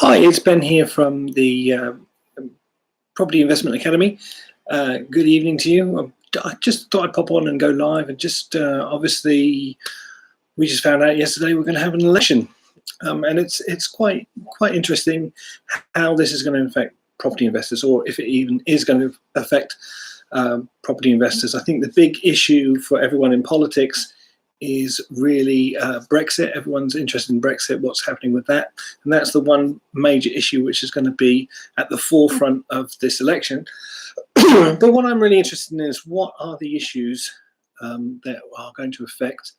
Hi, it's Ben here from the Property Investment Academy. Good evening to you. I just thought I'd pop on and go live, and just obviously we just found out yesterday we're going to have an election, and it's quite interesting how this is going to affect property investors, or if it even is going to affect property investors. I think the big issue for everyone in politics is really Brexit. Everyone's interested in Brexit, what's happening with that. And that's the one major issue which is going to be at the forefront of this election. But what I'm really interested in is what are the issues that are going to affect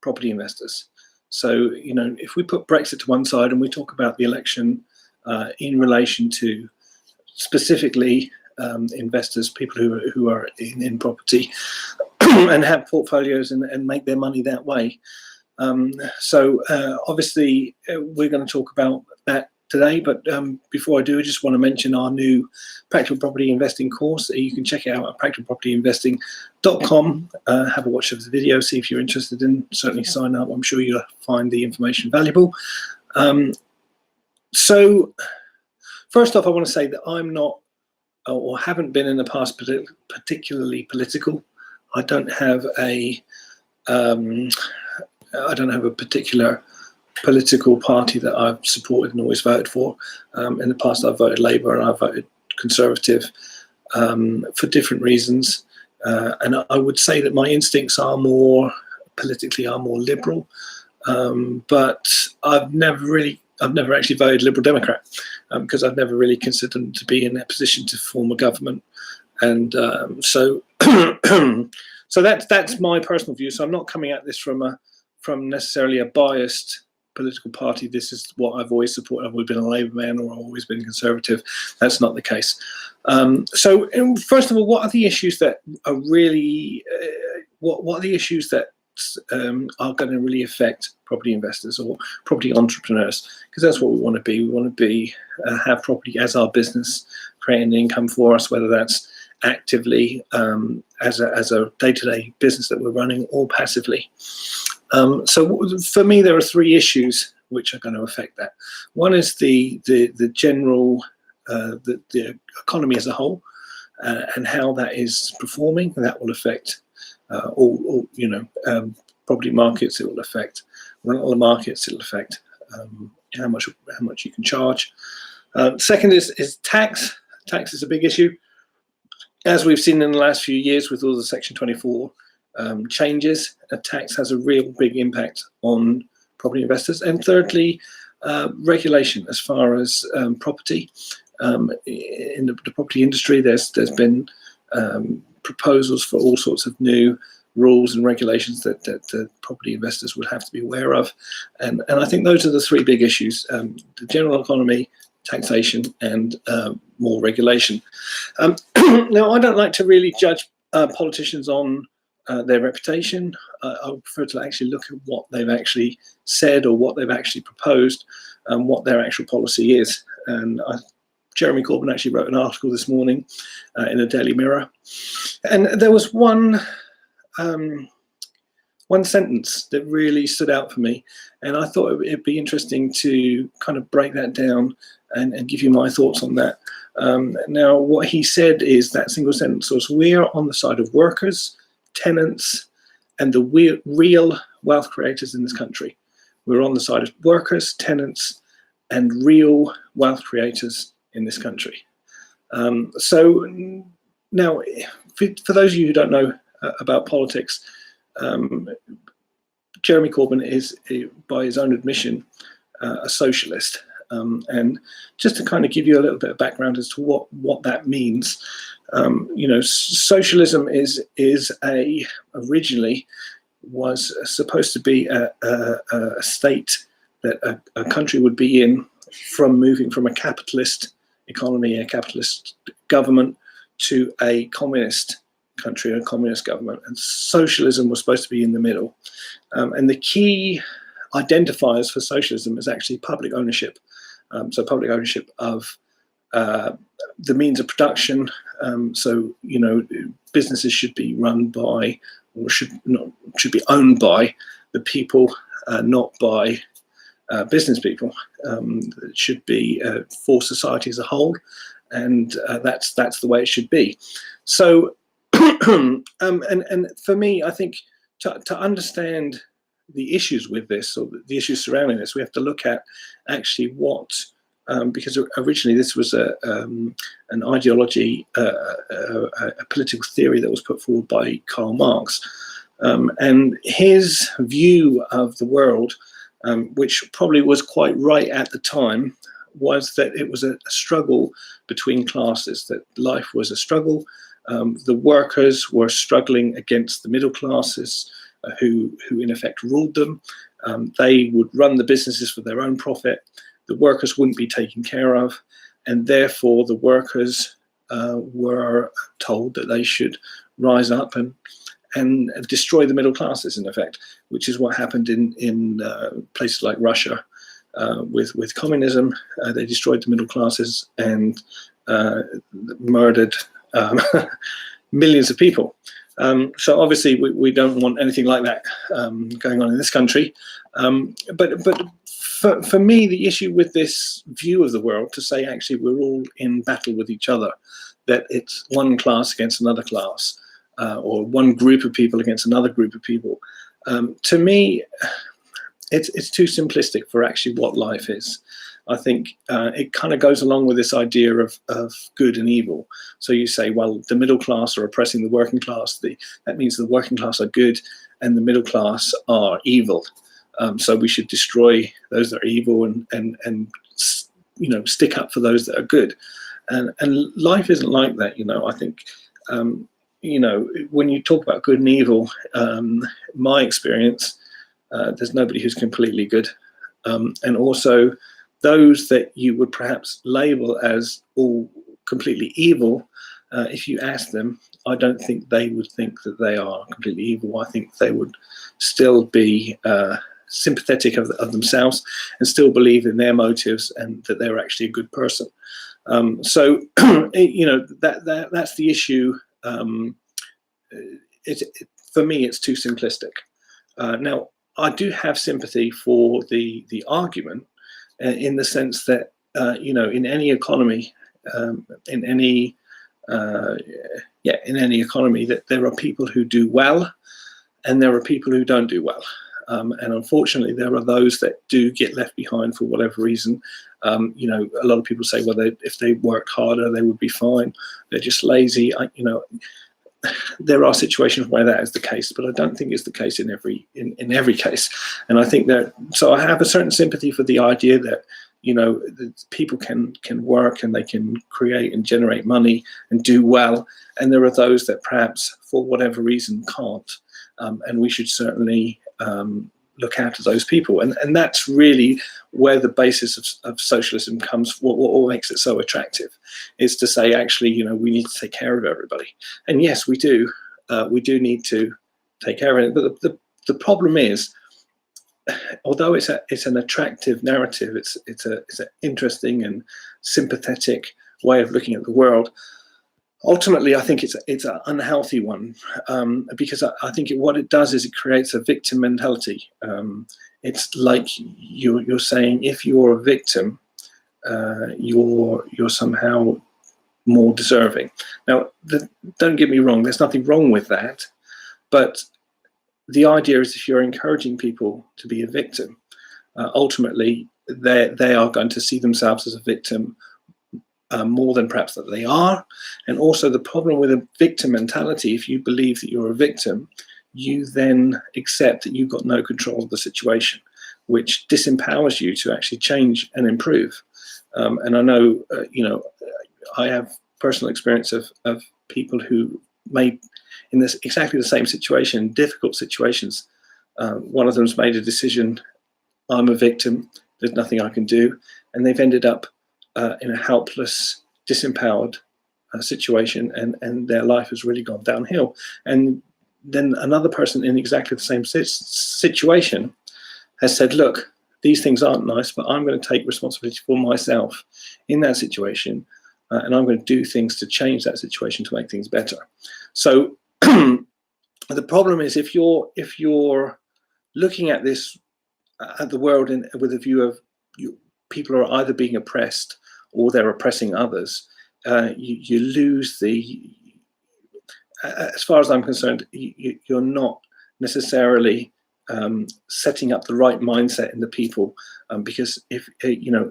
property investors. So, you know, if we put Brexit to one side and we talk about the election in relation to specifically investors, people who are in property and have portfolios and make their money that way. So obviously we're going to talk about that today, but before I do, I just want to mention our new Practical Property Investing course. You can check it out at practicalpropertyinvesting.com. Have a watch of the video, see if you're interested in, certainly sign up. I'm sure you'll find the information valuable. So first off, I want to say that I'm not, or haven't been in the past, particularly political. I don't have a particular political party that I've supported and always voted for. In the past, I've voted Labour and I've voted Conservative for different reasons. And I would say that my instincts are more liberal. But I've never actually voted Liberal Democrat because I've never really considered them to be in a position to form a government. And so that's my personal view. So I'm not coming at this from necessarily a biased political party. This is what I've always supported. I've always been a Labour man, or I've always been Conservative. That's not the case. So first of all, what are the issues that are really what are the issues that are going to really affect property investors or property entrepreneurs? Because that's what we want to be. We want to be have property as our business, creating income for us, whether that's actively as a day-to-day business that we're running, or passively. So for me, there are three issues which are going to affect that. One is the general the economy as a whole, and how that is performing. That will affect all property markets. It will affect rental markets. It will affect how much you can charge. Second is tax. Tax is a big issue, as we've seen in the last few years with all the Section 24 changes. Tax has a real big impact on property investors. And thirdly, regulation as far as property. In the property industry, there's been proposals for all sorts of new rules and regulations that property investors would have to be aware of. And I think those are the three big issues: the general economy, taxation, and more regulation. Now, I don't like to really judge politicians on their reputation. I would prefer to actually look at what they've actually said, or what they've actually proposed, and what their actual policy is. And Jeremy Corbyn actually wrote an article this morning in the Daily Mirror, and there was one sentence that really stood out for me, and I thought it'd be interesting to kind of break that down and give you my thoughts on that. Now, what he said is that single sentence was: "We are on the side of workers, tenants, and the real wealth creators in this country. We're on the side of workers, tenants, and real wealth creators in this country." So now, for those of you who don't know about politics, Jeremy Corbyn is, by his own admission, a socialist. And just to kind of give you a little bit of background as to what that means, socialism originally was supposed to be a state that a country would be in from moving from a capitalist economy, a capitalist government, to a communist country, a communist government. And socialism was supposed to be in the middle. And the key identifiers for socialism is actually public ownership. So public ownership of the means of production. So, businesses should be run by, or should be owned by the people, not by business people. It should be for society as a whole, and that's the way it should be. So, and for me, I think to understand the issues with this, or the issues surrounding this, we have to look at actually what. Because originally this was an ideology, a political theory that was put forward by Karl Marx, and his view of the world, which probably was quite right at the time, was that it was a struggle between classes, that life was a struggle. The workers were struggling against the middle classes, who in effect ruled them. They would run the businesses for their own profit. The workers wouldn't be taken care of, and therefore the workers were told that they should rise up and destroy the middle classes, in effect, which is what happened in places like Russia with communism. They destroyed the middle classes and murdered millions of people. So obviously we don't want anything like that going on in this country. But for me, the issue with this view of the world, to say actually we're all in battle with each other, that it's one class against another class, or one group of people against another group of people, to me, it's too simplistic for actually what life is. I think it kind of goes along with this idea of good and evil. So you say, well, the middle class are oppressing the working class. That means the working class are good and the middle class are evil. So we should destroy those that are evil and stick up for those that are good. And life isn't like that. I think when you talk about good and evil, my experience, there's nobody who's completely good, and also those that you would perhaps label as all completely evil, if you ask them, I don't think they would think that they are completely evil. I think they would still be sympathetic of themselves and still believe in their motives and that they're actually a good person. So that's the issue. For me, it's too simplistic. Now, I do have sympathy for the argument, in the sense that in any economy, in any economy, that there are people who do well and there are people who don't do well. And unfortunately, there are those that do get left behind for whatever reason. A lot of people say, well, if they worked harder, they would be fine. They're just lazy. There are situations where that is the case, but I don't think it's the case in every case. And I think that, so I have a certain sympathy for the idea that that people can work and they can create and generate money and do well, and there are those that perhaps for whatever reason can't, and we should certainly look after those people. And that's really where the basis of socialism comes. What makes it so attractive is to say, actually, we need to take care of everybody. And yes, we do. We do need to take care of it. But the problem is, although it's an attractive narrative, it's an interesting and sympathetic way of looking at the world. Ultimately, I think it's an unhealthy one, because I think what it does is it creates a victim mentality. It's like you're saying, if you're a victim, you're somehow more deserving. Now, don't get me wrong. There's nothing wrong with that, but the idea is, if you're encouraging people to be a victim, ultimately they are going to see themselves as a victim more than perhaps that they are. And also the problem with a victim mentality, if you believe that you're a victim, you then accept that you've got no control of the situation, which disempowers you to actually change and improve. And I know, I have personal experience of people who made, in this exactly the same situation, difficult situations. One of them's made a decision, I'm a victim, there's nothing I can do. And they've ended up in a helpless, disempowered situation, and their life has really gone downhill. And then another person in exactly the same situation has said, look, these things aren't nice, but I'm going to take responsibility for myself in that situation, and I'm going to do things to change that situation to make things better. So the problem is, if you're looking at this at the world with a view of people are either being oppressed or they're oppressing others, you lose the. As far as I'm concerned, you're not necessarily setting up the right mindset in the people, because if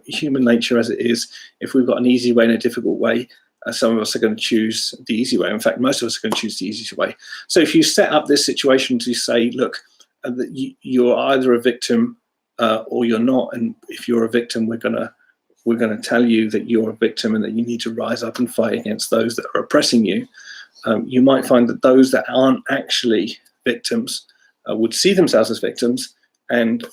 human nature as it is, if we've got an easy way and a difficult way, some of us are going to choose the easy way. In fact, most of us are going to choose the easy way. So if you set up this situation to say, look, that you're either a victim or you're not, and if you're a victim, we're going to tell you that you're a victim and that you need to rise up and fight against those that are oppressing you. You might find that those that aren't actually victims would see themselves as victims, and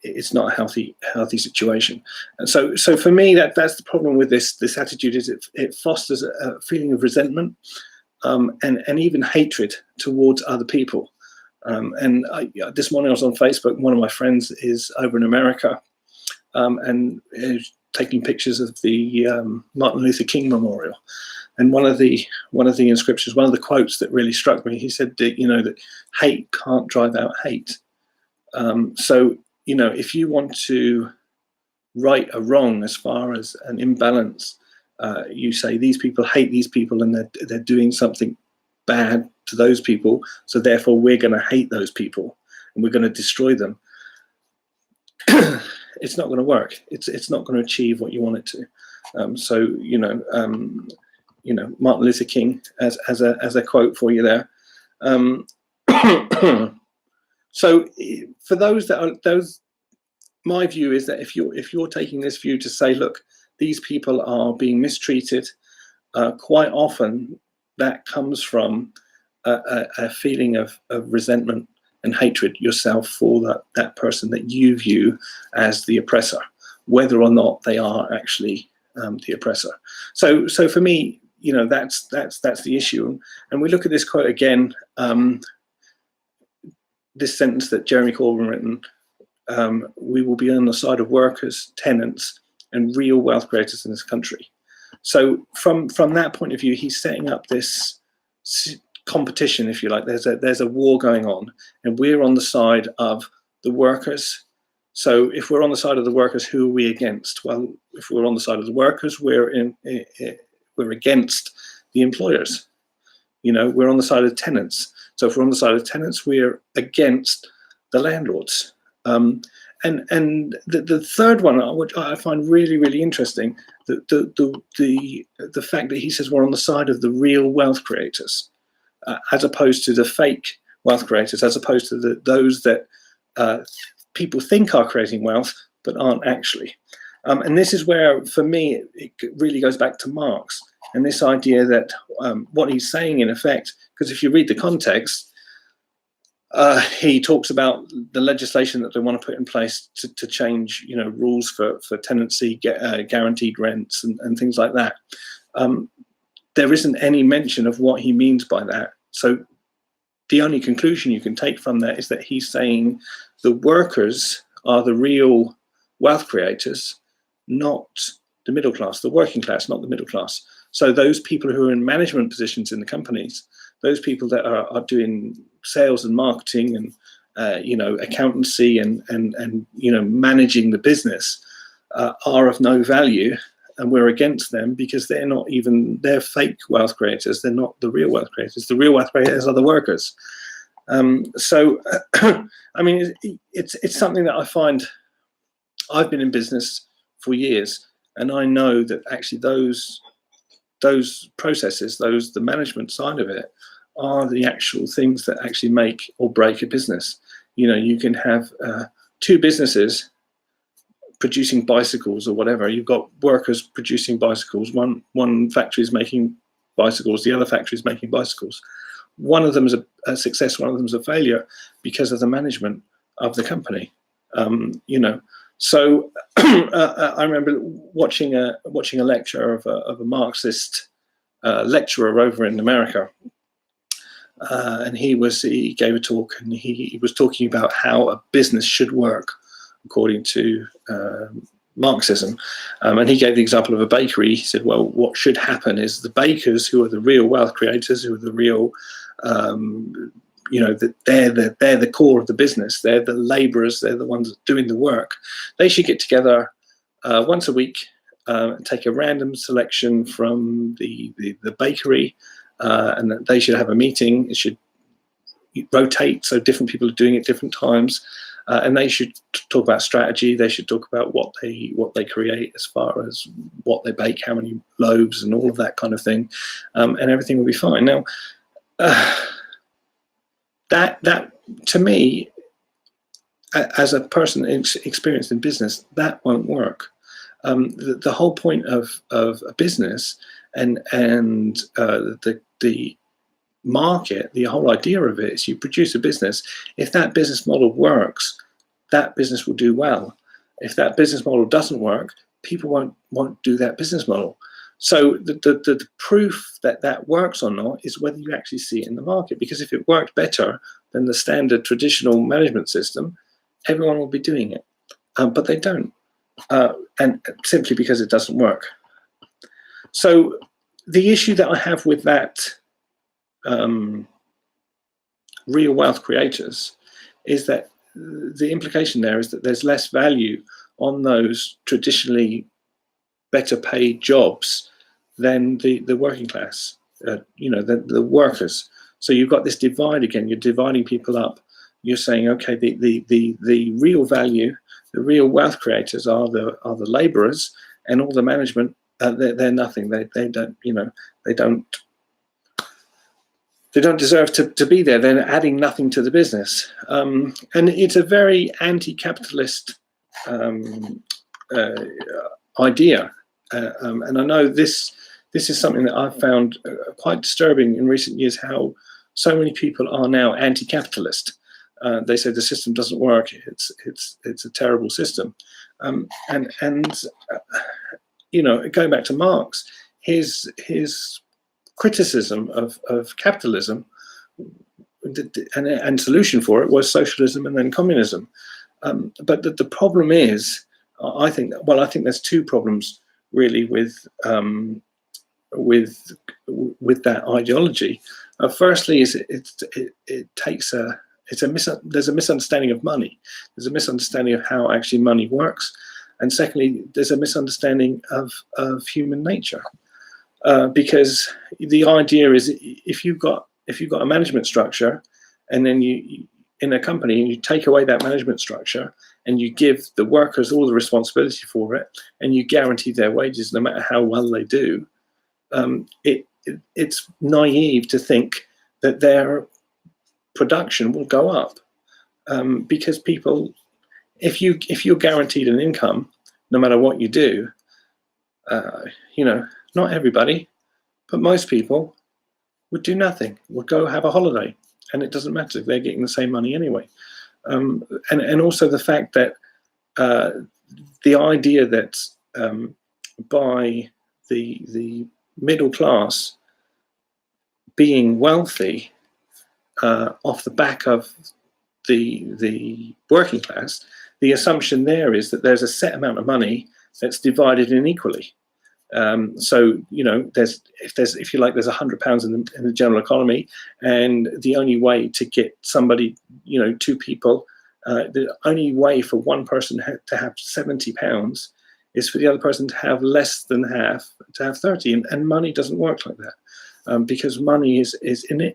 it's not a healthy situation. And so for me, that's the problem with this attitude, is it fosters a feeling of resentment and even hatred towards other people. This morning I was on Facebook. One of my friends is over in America, and is taking pictures of the Martin Luther King Memorial. And one of the inscriptions, one of the quotes that really struck me, he said that, that hate can't drive out hate. So if you want to right a wrong as far as an imbalance, you say these people hate these people and they're doing something bad to those people, so therefore we're going to hate those people and we're going to destroy them. It's not going to work. It's not going to achieve what you want it to. Martin Luther King as a quote for you there. So for those, my view is that if you're taking this view to say, look, these people are being mistreated, quite often that comes from a feeling of resentment and hatred yourself for that person that you view as the oppressor, whether or not they are actually the oppressor. So for me, that's the issue. And we look at this quote again, this sentence that Jeremy Corbyn written, we will be on the side of workers, tenants, and real wealth creators in this country. So from that point of view, he's setting up this competition, if you like. There's a war going on, and we're on the side of the workers. So if we're on the side of the workers, who are we against? Well, if we're on the side of the workers, we're against the employers. We're on the side of tenants. So if we're on the side of tenants, we're against the landlords. And the third one, which I find really, really interesting, the fact that he says we're on the side of the real wealth creators, as opposed to the fake wealth creators, as opposed to those that people think are creating wealth but aren't actually. And this is where, for me, it really goes back to Marx and this idea that what he's saying, in effect, because if you read the context, he talks about the legislation that they want to put in place to change, rules for tenancy, guaranteed rents and things like that. There isn't any mention of what he means by that. So the only conclusion you can take from that is that he's saying the workers are the real wealth creators, not the middle class, the working class, not the middle class. So those people who are in management positions in the companies, those people that are doing sales and marketing and accountancy and managing the business are of no value, and we're against them because they're fake wealth creators. They're not the real wealth creators. The real wealth creators are the workers. So I mean, it's something that I find. I've been in business for years, and I know that actually those processes, the management side of it, are the actual things that actually make or break a business. You can have two businesses producing bicycles or whatever. You've got workers producing bicycles. One factory is making bicycles, the other factory is making bicycles. One of them is a success, one of them is a failure because of the management of the company. So I remember watching a lecture of a Marxist lecturer over in America, and he gave a talk, and he was talking about how a business should work according to Marxism, and he gave the example of a bakery. He said, well, what should happen is the bakers, who are the real wealth creators, who are the real that they're the core of the business. They're the labourers. They're the ones doing the work. They should get together once a week, take a random selection from the bakery, and they should have a meeting. It should rotate, so different people are doing it at different times, and they should talk about strategy. They should talk about what they create as far as what they bake, how many loaves, and all of that kind of thing, and everything will be fine. Now, that to me, as a person experienced in business, that won't work. The whole point of a business and the market, the whole idea of it is you produce a business. If that business model works, that business will do well. If that business model doesn't work, people won't do that business model. So the proof that works or not is whether you actually see it in the market. Because if it worked better than the standard traditional management system, everyone will be doing it, but they don't, and simply because it doesn't work. So the issue that I have with that real wealth creators is that the implication there is that there's less value on those traditionally better paid jobs than the working class, the workers. So you've got this divide again. You're dividing people up. You're saying, okay, the real value, the real wealth creators are the labourers, and all the management, they're nothing. They don't deserve to be there. They're adding nothing to the business, and it's a very anti-capitalist idea. And I know this is something that I've found quite disturbing in recent years. How so many people are now anti-capitalist. They say the system doesn't work. It's a terrible system. And going back to Marx, his criticism of capitalism and solution for it was socialism and then communism. But the problem is, I think there's two problems really with that ideology. Firstly, is there's a misunderstanding of money. There's a misunderstanding of how actually money works, and secondly, there's a misunderstanding of human nature. Because the idea is, if you've got a management structure, and then you in a company, and you take away that management structure, and you give the workers all the responsibility for it, and you guarantee their wages no matter how well they do, it's naive to think that their production will go up, because people, if you're guaranteed an income no matter what you do, not everybody, but most people would do nothing, would go have a holiday, and it doesn't matter if they're getting the same money anyway. And also the fact that the idea that by the middle class being wealthy off the back of the working class, the assumption there is that there's a set amount of money that's divided unequally. So there's £100 in the general economy, and the only way to get somebody, two people, the only way for one person to have £70 is for the other person to have less than half, to have 30, and money doesn't work like that, because money is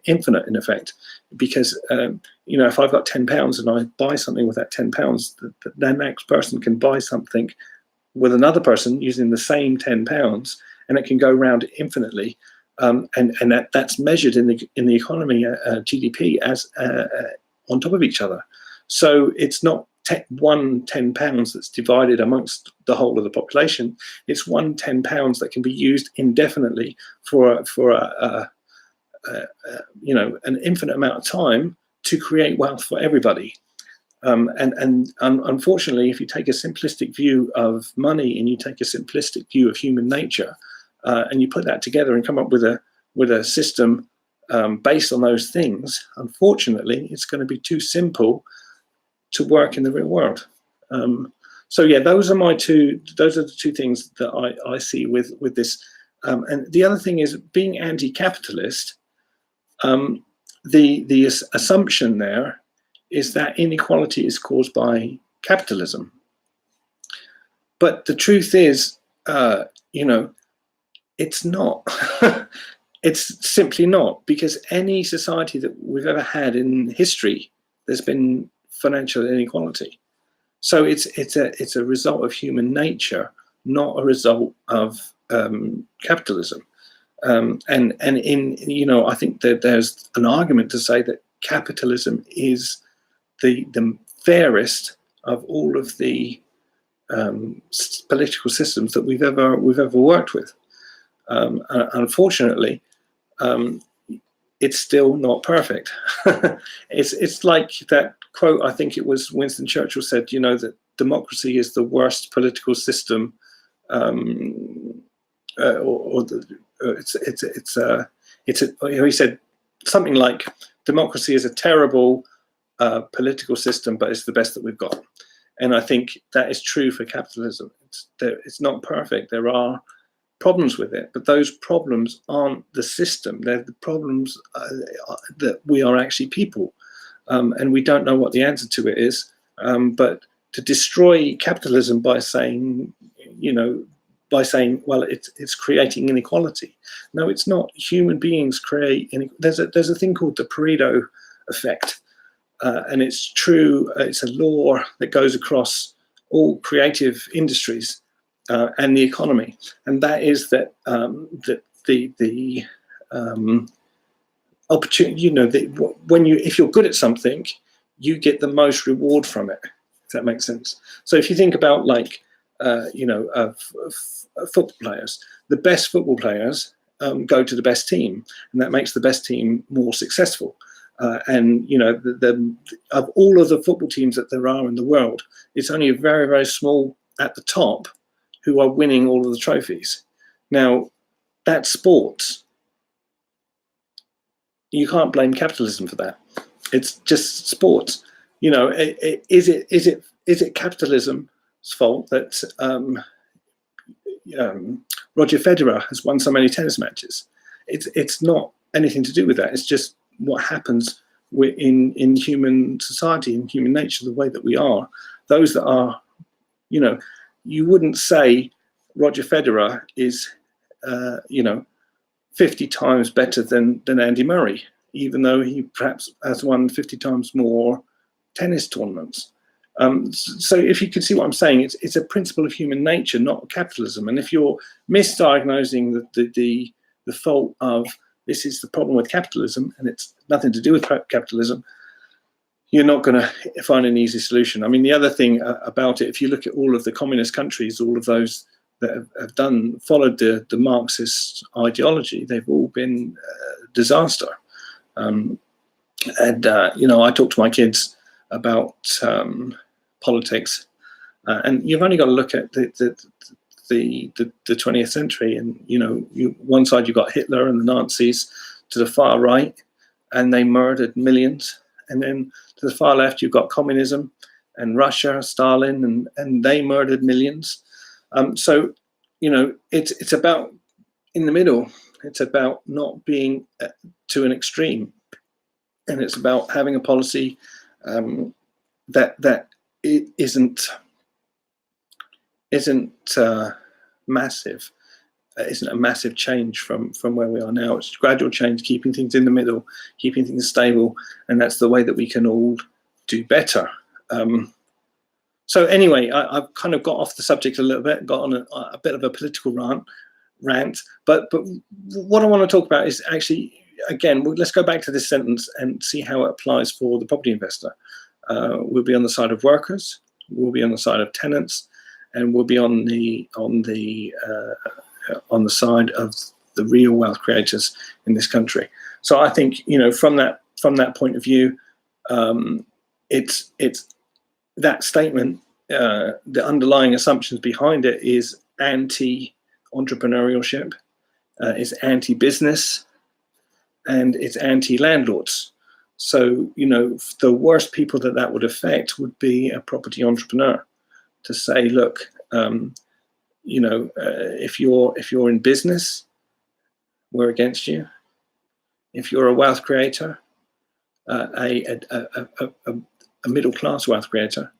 infinite in effect. Because if I've got £10 and I buy something with that £10, the next person can buy something with another person using the same £10, and it can go around infinitely, and that's measured in the economy, GDP, as on top of each other. So it's not one £10 that's divided amongst the whole of the population. It's one £10 that can be used indefinitely for an infinite amount of time to create wealth for everybody. And unfortunately, if you take a simplistic view of money and you take a simplistic view of human nature, and you put that together and come up with a system based on those things, unfortunately, it's going to be too simple to work in the real world. So yeah, those are the two things that I see with this. And the other thing is, being anti-capitalist, the assumption there is that inequality is caused by capitalism. But the truth is, it's not. It's simply not, because any society that we've ever had in history, there's been financial inequality. So it's a result of human nature, not a result of capitalism. And in I think that there's an argument to say that capitalism is the fairest of all of the political systems that we've ever worked with. Unfortunately, it's still not perfect. It's like that quote, I think it was Winston Churchill said, that democracy is the worst political system, he said something like, democracy is a terrible political system, but it's the best that we've got. And I think that is true for capitalism. It's not perfect. There are problems with it, but those problems aren't the system. They're the problems that we are actually people, and we don't know what the answer to it is. But to destroy capitalism by saying, well, it's creating inequality. No, it's not. Human beings create inequality. There's a thing called the Pareto effect, and it's true. It's a law that goes across all creative industries and the economy, and that is that the opportunity. If you're good at something, you get the most reward from it. If that makes sense. So if you think about football players, the best football players go to the best team, and that makes the best team more successful. And of all of the football teams that there are in the world, it's only a very, very small at the top who are winning all of the trophies. Now, that's sports. You can't blame capitalism for that. It's just sports. Is it capitalism's fault that Roger Federer has won so many tennis matches? It's not anything to do with that. It's just what happens in human society, in human nature, the way that we are. Those that are, you wouldn't say Roger Federer is, 50 times better than Andy Murray, even though he perhaps has won 50 times more tennis tournaments. So if you can see what I'm saying, it's a principle of human nature, not capitalism. And if you're misdiagnosing the fault of this is the problem with capitalism, and it's nothing to do with capitalism, you're not going to find an easy solution. I mean, the other thing about it, if you look at all of the communist countries, all of those that have followed the Marxist ideology, they've all been disaster. I talk to my kids about politics, and you've only got to look at the 20th century, and one side you've got Hitler and the Nazis to the far right, and they murdered millions, and then to the far left you've got communism and Russia, Stalin, and they murdered millions. So it's about in the middle. It's about not being to an extreme, and it's about having a policy that it isn't massive. Isn't a massive change from where we are now. It's gradual change, keeping things in the middle, keeping things stable, and that's the way that we can all do better. So anyway, I've kind of got off the subject a little bit, got on a bit of a political rant. But what I want to talk about is actually, again, let's go back to this sentence and see how it applies for the property investor. We'll be on the side of workers, we'll be on the side of tenants, and we'll be on the side of the real wealth creators in this country. So I think from that point of view, it's that statement. The underlying assumptions behind it is anti-entrepreneurship, is anti-business, and it's anti-landlords. So the worst people that would affect would be a property entrepreneur, to say, look, if you're in business, we're against you. If you're a wealth creator, a middle class wealth creator,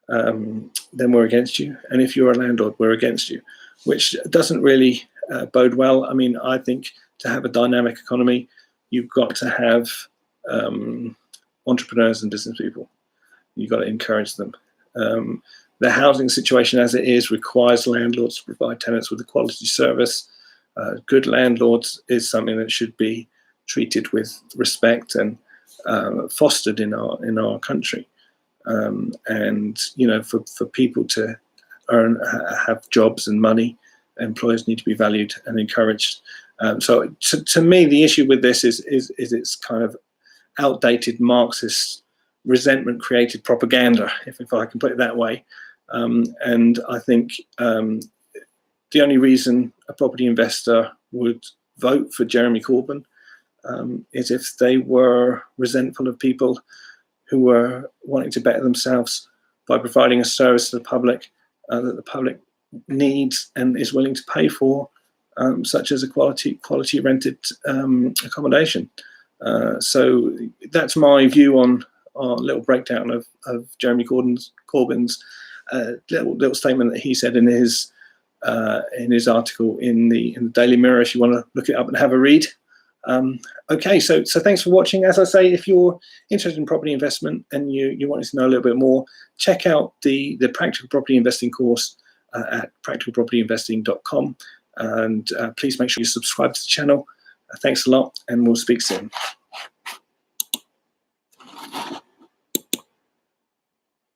then we're against you. And if you're a landlord, we're against you, which doesn't really bode well. I mean, I think to have a dynamic economy, you've got to have entrepreneurs and business people. You've got to encourage them. The housing situation as it is requires landlords to provide tenants with a quality service. Good landlords is something that should be treated with respect and fostered in our country. And for people to have jobs and money, employers need to be valued and encouraged. So to me, the issue with this is it's kind of outdated Marxist resentment created propaganda, if I can put it that way. And I think the only reason a property investor would vote for Jeremy Corbyn is if they were resentful of people who were wanting to better themselves by providing a service to the public that the public needs and is willing to pay for, such as a quality rented accommodation. So that's my view on our little breakdown of Jeremy Corbyn's little statement that he said in his article in the Daily Mirror. If you want to look it up and have a read. Okay, so thanks for watching. As I say, if you're interested in property investment and you want to know a little bit more, check out the Practical Property Investing course at practicalpropertyinvesting.com, and please make sure you subscribe to the channel. Thanks a lot, and we'll speak soon.